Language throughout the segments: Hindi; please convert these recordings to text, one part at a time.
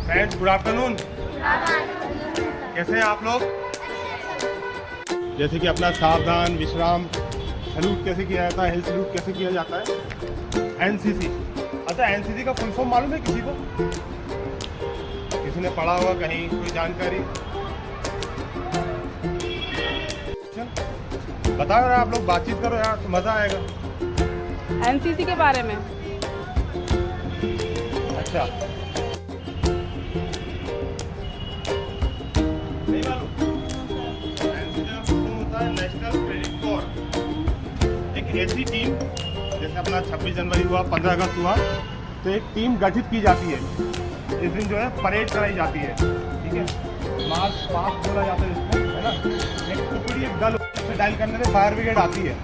Friends good afternoon. कैसे हैं आप लोग? जैसे कि अपना सावधान, विश्राम, सलूट कैसे किया जाता है, हेल्थ सलूट कैसे किया जाता है, एनसीसी। अच्छा, एनसीसी का फुल फॉर्म मालूम है किसी को? किसी ने पढ़ा होगा कहीं, कोई जानकारी? बताओ यार, आप लोग बातचीत करो यार तो मज़ा आएगा। एनसीसी के बारे में। अच्छा, नहीं मालूम? एनसीसी का फुल होता है नेशनल क्रेडिट कोर। एक ऐसी टीम, जैसे अपना 26 जनवरी हुआ, 15 अगस्त हुआ, तो एक टीम गठित की जाती है। इस दिन जो है परेड कराई जाती है, ठीक है। मार्च पास्ट बोला जाता है इसको, है ना। एक टुकड़ी, एक दल से डायल करने से फायर ब्रिगेड आती है।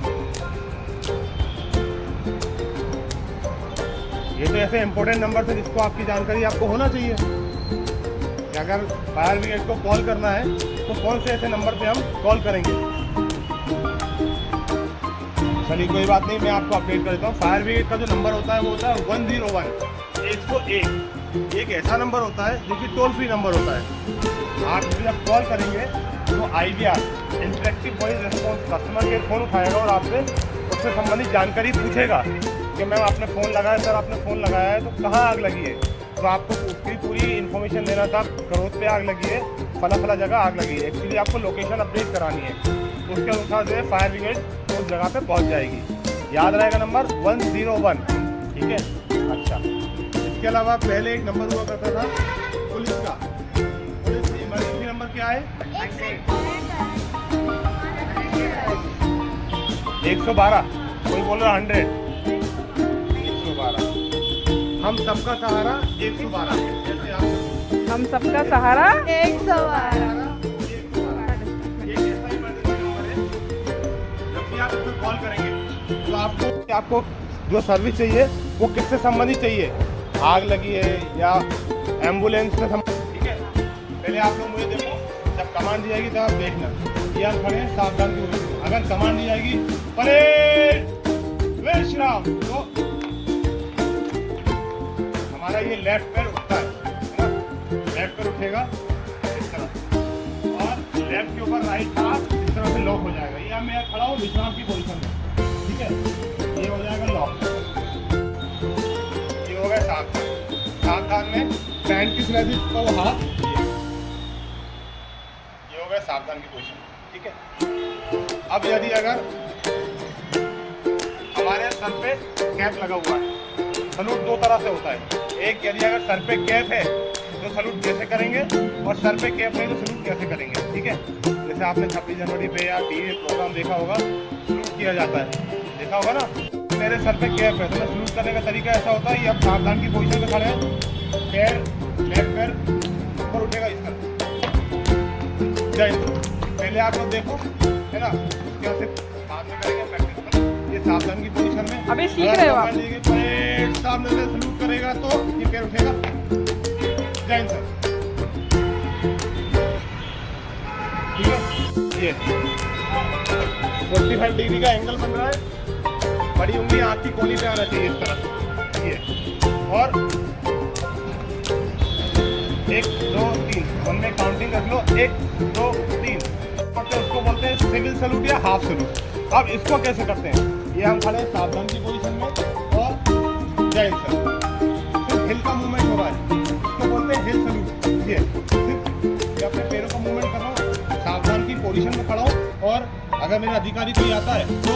ये तो ऐसे इंपॉर्टेंट नंबर है जिसको आपकी जानकारी आपको होना चाहिए कि अगर फायर ब्रिगेड को कॉल करना है तो कौन से ऐसे नंबर पे हम कॉल करेंगे। चलिए कोई बात नहीं, मैं आपको अपडेट कर देता हूँ। फायर ब्रिगेड का जो नंबर होता है वो होता है 101, 101। एक ऐसा नंबर होता है जो कि टोल फ्री नंबर होता है। आप जब कॉल करेंगे तो IVR, interactive voice response, customer care phone उठाएगा और आपसे उससे संबंधित जानकारी पूछेगा कि मैम आपने फ़ोन लगाया, सर आपने फ़ोन लगाया है तो कहाँ आग लगी है, तो आपको उसकी पूरी इन्फॉर्मेशन देना था। करोत पे आग लगी है, फला जगह आग लगी है। एक्चुअली आपको लोकेशन अपडेट करानी है, तो उसके अनुसार जो है फायर ब्रिगेड उस जगह पे पहुंच जाएगी। याद रहेगा नंबर 101, ठीक है। अच्छा, इसके अलावा पहले एक नंबर हुआ करता था पुलिस का। पुलिस इमरजेंसी नंबर क्या है? 112। कोई बोल रहा 100। 112। हम सबका सहारा 112। जैसे आप हम सबका सहारा 112। आप उसमें कॉल करेंगे तो आपको जो सर्विस चाहिए वो किससे संबंधित चाहिए, आग लगी है या एम्बुलेंस से संबंधित, ठीक है। पहले आप लोग मुझे देखो, जब कमांड दी जाएगी तब आप देखना। ये हम खड़े हैं सावधान की वजह से। अगर कमांड दी जाएगी परेड विश्राम, तो हमारा ये लेफ्ट पैर उठता है ना, लेफ्ट पैर उठेगा इस तरह, और लेफ्ट के ऊपर राइट हाथ इस तरह से लॉक हो जाएगा। ये मैं खड़ा हूँ विश्राम की पोजीशन में, ठीक है। ये हो जाएगा लॉक, ये हो गया सावधान। सावधान में पैंट किस तरह से तो हाथ, ये हो गया सावधान की पोजीशन, ठीक है। अब यदि अगर हमारे सर पे कैप लगा हुआ है, सलूट दो तरह से होता है। एक, यदि अगर सर पे कैप है तो सलूट कैसे करेंगे, और सर पे कैप नहीं तो सलूट कैसे करेंगे, ठीक है। जैसे आपने 26 जनवरी पे या टीवी प्रोग्राम देखा होगा, सलूट किया जाता है, देखा होगा ना। मेरे सर पे कैप है तो मैं सलूट करने का तरीका ऐसा होता है, ये आप सावधान की पोजीशन में खड़े हैं, पैर लेफ्ट पैर ऊपर उठेगा इस तरह। पहले आप लोग देखो, है ना, उसके बाद से हाथ में करेंगे प्रैक्टिस में, ये सावधान की पोजीशन में। अभी सीख रहे हो आप। परेड सामने से सलूट करेगा तो ये पैर उठेगा। जय हिंद सर, ठीक है। ये 45 डिग्री का एंगल बन रहा है, बड़ी उंगली आँख की कोनी पे आना चाहिए इस तरह, ये। और 1 2 3 वन में काउंटिंग कर लो, 1 2 3। उसको बोलते हैं सिविल सलूट या हाफ सलूट। अब इसको कैसे करते हैं, ये हम खड़े हैं सावधान की पोजीशन में, और जय हिंद सर, सिर्फ हिल का मूवमेंट हो रहा है, इसको बोलते हैं हिल सलूट। ये सिर्फ अपने पैरों का मूवमेंट कर रहा हूँ, सावधान की पोजीशन में खड़ा हूँ, और अगर मेरा अधिकारी कोई आता है तो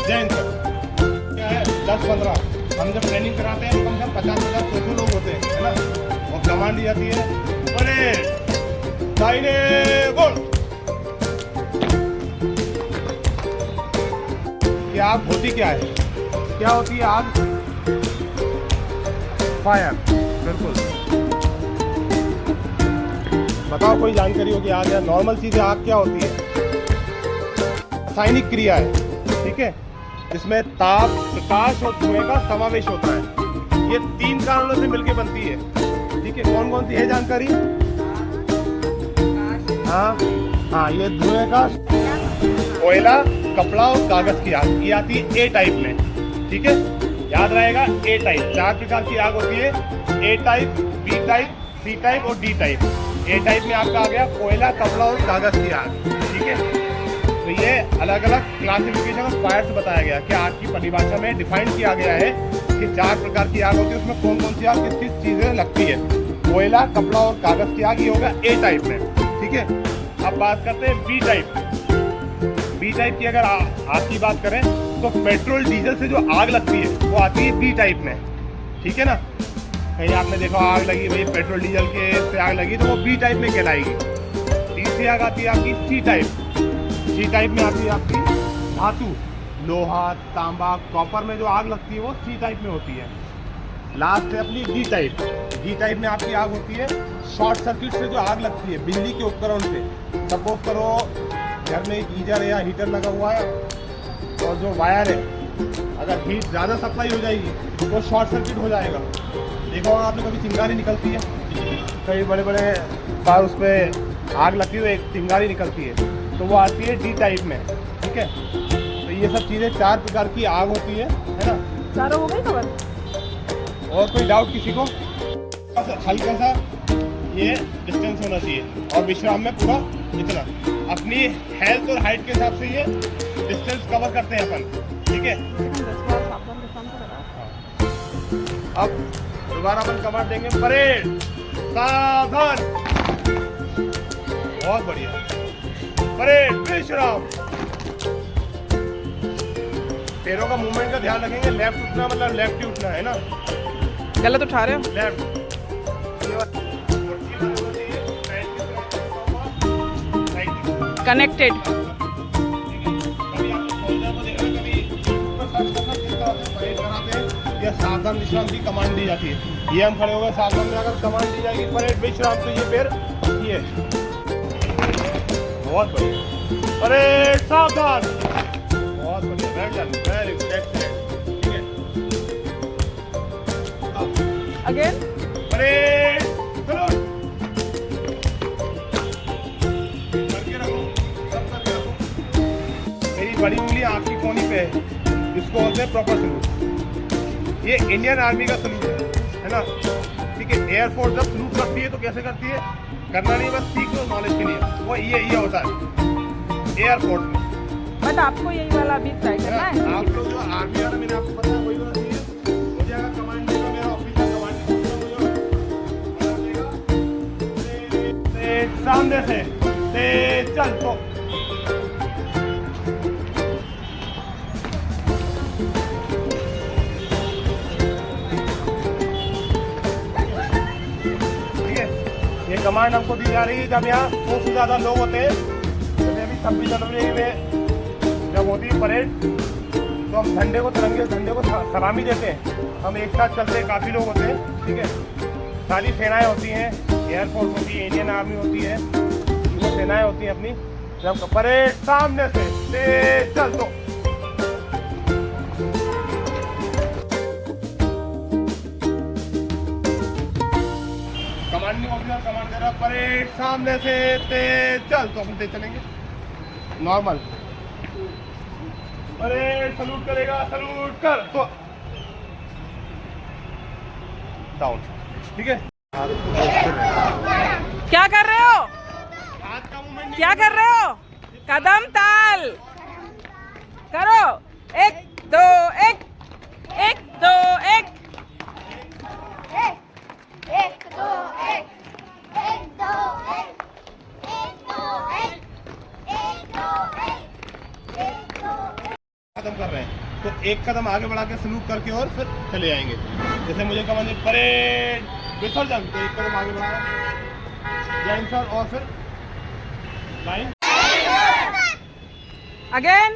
जय हिंद सर। क्या है, 10-15 हम जब ट्रेनिंग कराते हैं तो कम से कम 50-50 लोग होते हैं, है ना। और कमांड दी जाती है परेड दाहिने बोल। क्या आग होती क्या है, क्या होती है आग? फायर, बिल्कुल। बताओ कोई जानकारी होगी आग, या नॉर्मल चीज़ है आग क्या होती है? रासायनिक क्रिया है, ठीक है, जिसमें ताप, प्रकाश और धुएं का समावेश होता है। ये 3 कारणों से मिलकर बनती है, ठीक है। कौन कौन सी है जानकारी? हाँ, ये धुएं का, कोयला, कपड़ा और कागज की आग, ये आती है A टाइप में, ठीक है। याद रहेगा A टाइप। 4 प्रकार की आग होती है, A type, B type, C type और डी टाइप। ए टाइप में आपका आ गया कोयला, कपड़ा और कागज की आग। ठीक है, तो ये अलग अलग क्लासिफिकेशन ऑफ फायर्स बताया गया कि आग की परिभाषा में डिफाइन किया गया है कि 4 प्रकार की आग होती है, उसमें कौन कौन सी आग किस किस चीजें लगती है। कोयला, कपड़ा और कागज की आग, ये होगा ए टाइप में। ठीक है, अब बात करते हैं बी टाइप। बी टाइप की अगर आग की बात करें तो पेट्रोल डीजल से जो आग लगती है वो आती है बी टाइप में। ठीक है ना, कहीं आपने देखा आग लगी भाई पेट्रोल डीजल के से आग लगी तो वो बी टाइप में कहलाएगी। तीसरी आग आती है आपकी सी टाइप। सी टाइप में आती है आपकी धातु, लोहा, तांबा, कॉपर में जो आग लगती है वो सी टाइप में होती है। लास्ट है अपनी डी टाइप। डी टाइप में आपकी आग होती है शॉर्ट सर्किट से जो आग लगती है बिजली के उपकरण से। सपोज करो घर में एक गीजर या हीटर लगा हुआ है और जो वायर है अगर हीट ज़्यादा सप्लाई हो जाएगी तो शॉर्ट सर्किट हो जाएगा। देखा होगा आपने कभी चिंगारी निकलती है, कई बड़े बड़े बार उस पर आग लगती है एक चिंगारी निकलती है, तो वो आती है डी टाइप में। ठीक है, तो ये सब चीज़ें 4 प्रकार की आग होती है ना। चारों हो गई खबर। और कोई डाउट किसी को? हल्का सा ये डिस्टेंस होना चाहिए और विश्राम में पूरा इतना। अपनी हेल्थ और हाइट के हिसाब से ये डिस्टेंस कवर करते हैं अपन। ठीक है, अब दोबारा अपन कमांड देंगे, परेड, सावधान। बहुत बढ़िया, परेड, विश्राम। पैरों का मूवमेंट का ध्यान रखेंगे। लेफ्ट उठना मतलब लेफ्ट ही उठना है ना, गलत उठा रहे हो। लेफ्ट। कनेक्टेड। या सावधान विश्राम की कमांड दी जाती है। ये हम खड़े हो गए, सावधान में अगर कमांड दी जाएगी परेड विश्राम, तो ये पैर ये। बहुत बढ़िया, परेड सावधान। बहुत बढ़िया, well done, very good, excellent. ठीक है, अगेन परेड सलूट। करके रखो, सब करके रखो। मेरी बड़ी उंगली आपकी कोनी पे है, इसको बोलते हैं प्रॉपर सलूट। ये इंडियन आर्मी का सलूट है ना। ठीक है, एयरफोर्स जब सलूट करती है तो कैसे करती है, करना नहीं, बस सीख लो नॉलेज के लिए। वो ये होता है एयरफोर्स में। बट आपको यही वाला अभी ट्राई करना है। आप लोग जो आर्मी वाला मैंने आपको बताया वही होना चाहिए। मुझे अगर कमांड देगा मेरा ऑफिसर कमांड देगा, सामने से चल। तो ये कमांड हमको दी जा रही है जब यहाँ 100 से ज़्यादा लोग होते हैं। जैसे अभी 26 जनवरी में जब होती है परेड तो हम झंडे को सलामी देते हैं। हम एक साथ चलते हैं, काफ़ी लोग होते हैं। ठीक है, सारी सेनाएं होती हैं, एयरफोर्स होती है, इंडियन आर्मी होती है, वो सेनाएं होती हैं अपनी। जब परेड सामने से चल तो कमांडिंग ऑफिसर कमांड दे रहा, परेड सामने से तेज चल, तो अपन तेज चलेंगे नॉर्मल। परेड सलूट करेगा, सलूट कर तो डाउन। ठीक है, क्या कर रहे हो, हाथ का मूवमेंट क्या कर रहे हो, कदम ताल करो। 1 2 1 1 2 1 1 2 1 1 2 1 1 2 1 1 2 1 2 खत्म कर रहे हैं तो एक कदम आगे बढ़ा के सलूट करके और फिर चले जाएंगे। जैसे मुझे कमांड परेड विसर्जन, तो एक कदम आगे बढ़ाया जैन सर और फिर लाइन अगेन।